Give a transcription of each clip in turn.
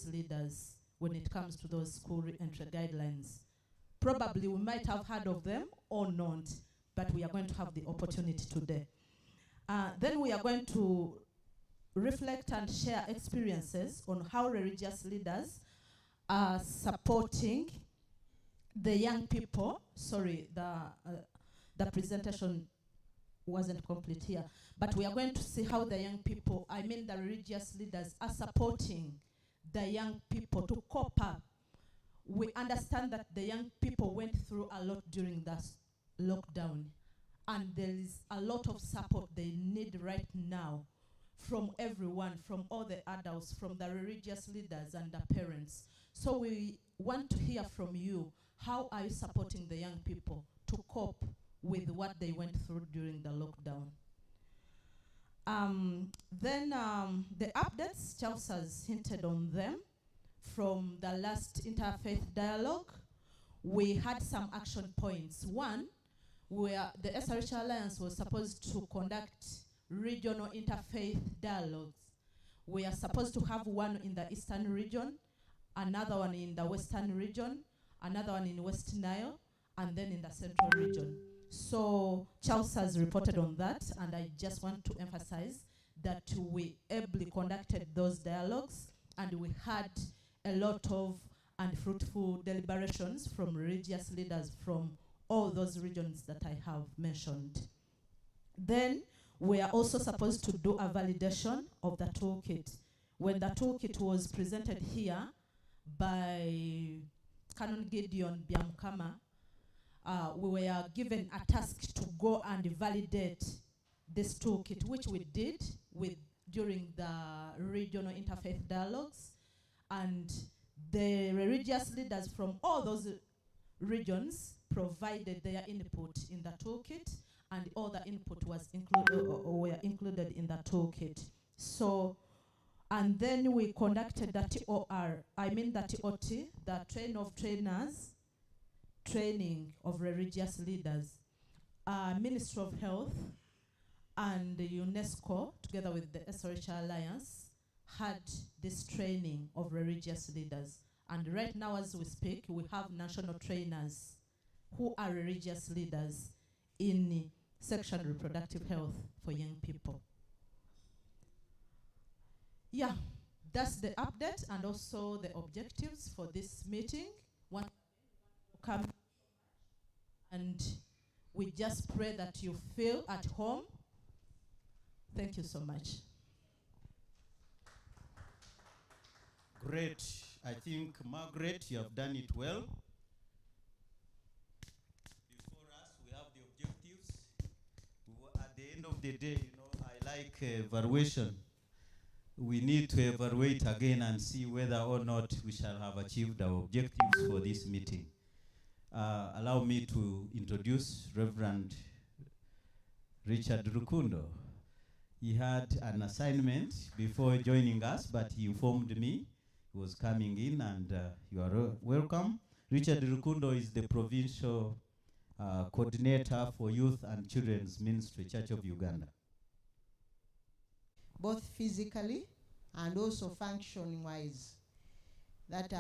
religious leaders when it comes to those school re-entry guidelines. Probably we might have heard of them or not, but we are going to have the opportunity today. Then we are going to reflect and share experiences on how religious leaders are supporting the young people. Sorry, the presentation wasn't complete here. But we are going to see how the young people, I mean the religious leaders, are supporting the young people to cope up. We understand that the young people went through a lot during that lockdown, and there is a lot of support they need right now from everyone, from all the adults, from the religious leaders and the parents. So we want to hear from you. How are you supporting the young people to cope with what they went through during the lockdown? Then the updates, Charles has hinted on them. From the last interfaith dialogue, we had some action points. One, where the SRH Alliance was supposed to conduct regional interfaith dialogues. We are supposed to have one in the Eastern region, another one in the Western region, another one in West Nile, and then in the Central region. So Charles has reported on that, and I just want to emphasize that we ably conducted those dialogues, and we had a lot of and fruitful deliberations from religious leaders from all those regions that I have mentioned. Then we are also supposed to do a validation of the toolkit. When the toolkit was presented here by Canon Gideon Biamkama, we were given a task to go and validate this toolkit, which we did during the regional interfaith dialogues. And the religious leaders from all those regions provided their input in the toolkit, and all the input was were included in the toolkit. So, and then we conducted the TOR, I mean the TOT, the Train of Trainers, training of religious leaders. Ministry of Health and UNESCO, together with the SRH Alliance, had this training of religious leaders. And right now as we speak, we have national trainers who are religious leaders in sexual and reproductive health for young people. Yeah, that's the update and also the objectives for this meeting. One come, and we just pray that you feel at home. Thank you so much. Great. I think, Margaret, you have done it well. Before us, we have the objectives. At the end of the day, you know, I like evaluation. We need to evaluate again and see whether or not we shall have achieved our objectives for this meeting. Allow me to introduce Reverend Richard Rukundo. He had an assignment before joining us, but he informed me he was coming in, and you are welcome. Richard Rukundo is the provincial coordinator for Youth and Children's Ministry, Church of Uganda. Both physically and also functioning-wise. That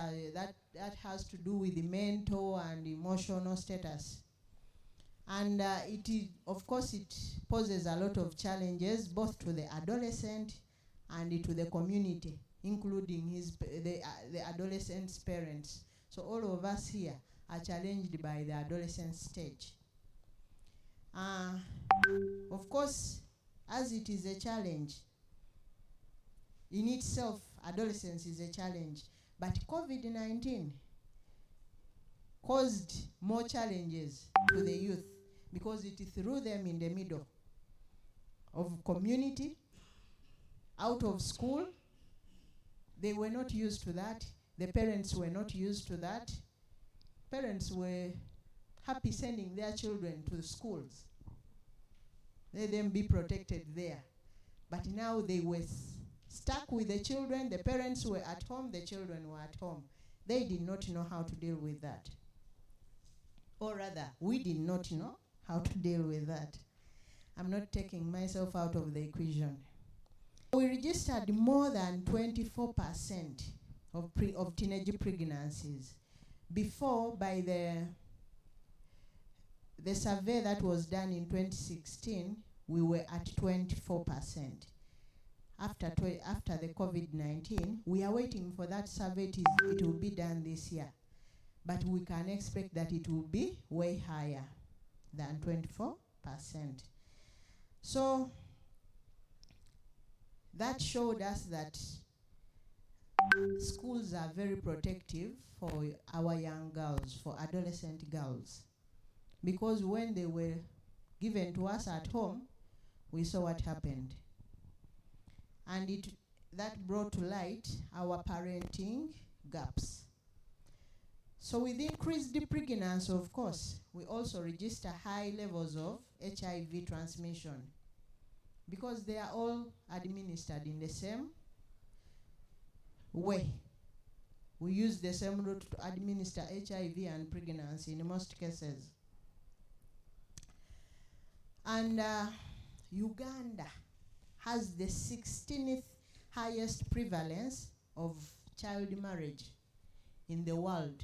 has to do with the mental and emotional status. And of course, it poses a lot of challenges, both to the adolescent and to the community, including the adolescent's parents. So all of us here are challenged by the adolescent stage. Of course, as it is a challenge, in itself, adolescence is a challenge. But COVID-19 caused more challenges to the youth because it threw them in the middle of community, out of school. They were not used to that. The parents were not used to that. Parents were happy sending their children to the schools. Let them be protected there. But now they were stuck with the children. The parents were at home, the children were at home. They did not know how to deal with that. Or rather, we did not know how to deal with that. I'm not taking myself out of the equation. We registered more than 24% of teenage pregnancies. Before, by the survey that was done in 2016, we were at 24%. After the COVID-19, we are waiting for that survey. It will be done this year. But we can expect that it will be way higher than 24%. So that showed us that schools are very protective for our young girls, for adolescent girls. Because when they were given to us at home, we saw what happened. And that brought to light our parenting gaps. So with increased pregnancy, of course, we also register high levels of HIV transmission because they are all administered in the same way. We use the same route to administer HIV and pregnancy in most cases. And Uganda has the 16th highest prevalence of child marriage in the world,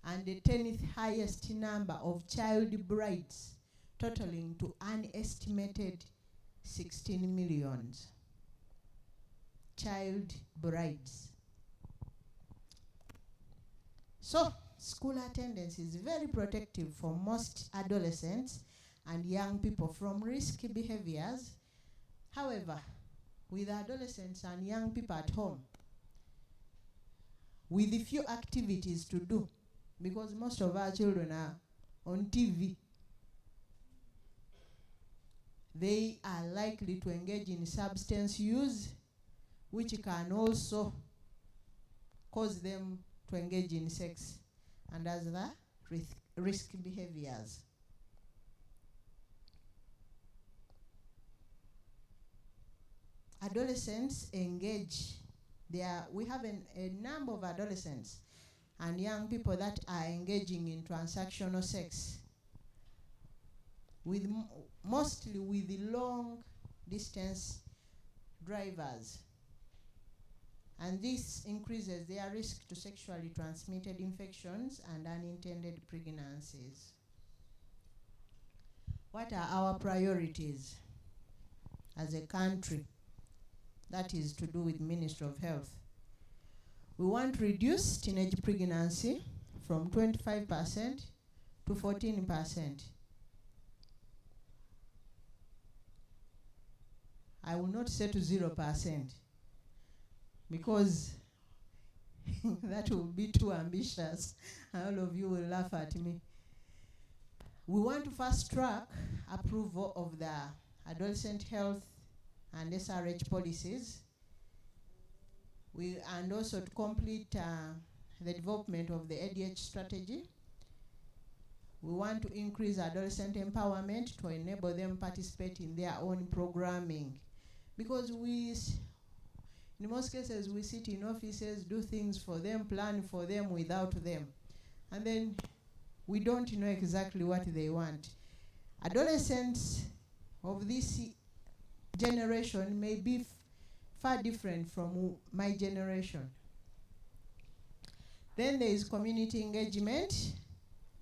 and the 10th highest number of child brides, totaling to an estimated 16 million child brides. So, school attendance is very protective for most adolescents and young people from risky behaviors. However, with adolescents and young people at home, with the few activities to do, because most of our children are on TV, they are likely to engage in substance use, which can also cause them to engage in sex and other risky behaviors. Adolescents engage. We have a number of adolescents and young people that are engaging in transactional sex, with mostly with the long distance drivers. And this increases their risk to sexually transmitted infections and unintended pregnancies. What are our priorities as a country? That is to do with Ministry of Health. We want to reduce teenage pregnancy from 25% to 14%. I will not say to 0%, because that will be too ambitious. All of you will laugh at me. We want to fast track approval of the adolescent health and SRH policies. And also to complete the development of the ADH strategy. We want to increase adolescent empowerment to enable them participate in their own programming. Because in most cases, we sit in offices, do things for them, plan for them without them. And then we don't know exactly what they want. Adolescents of this generation may be far different from my generation. Then there is community engagement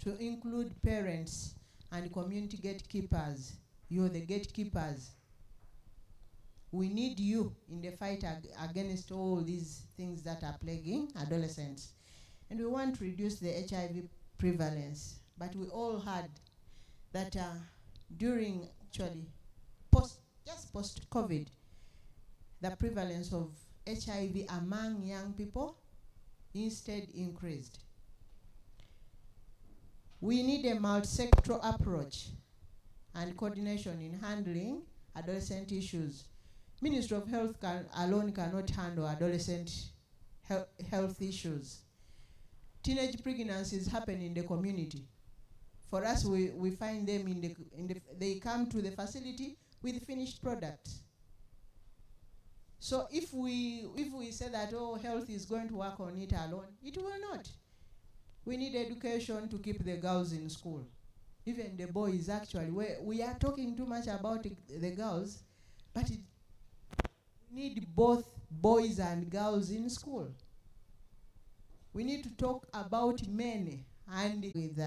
to include parents and community gatekeepers. You're the gatekeepers. We need you in the fight against all these things that are plaguing adolescents. And we want to reduce the HIV prevalence. But we all heard that during actually post-COVID, the prevalence of HIV among young people instead increased. We need a multi-sectoral approach and coordination in handling adolescent issues. Ministry of Health alone cannot handle adolescent health issues. Teenage pregnancies happen in the community. For us, we find them they come to the facility with finished products. So if we say that, oh, health is going to work on it alone, it will not. We need education to keep the girls in school. Even the boys, actually. We are talking too much about the girls, but we need both boys and girls in school. We need to talk about men and with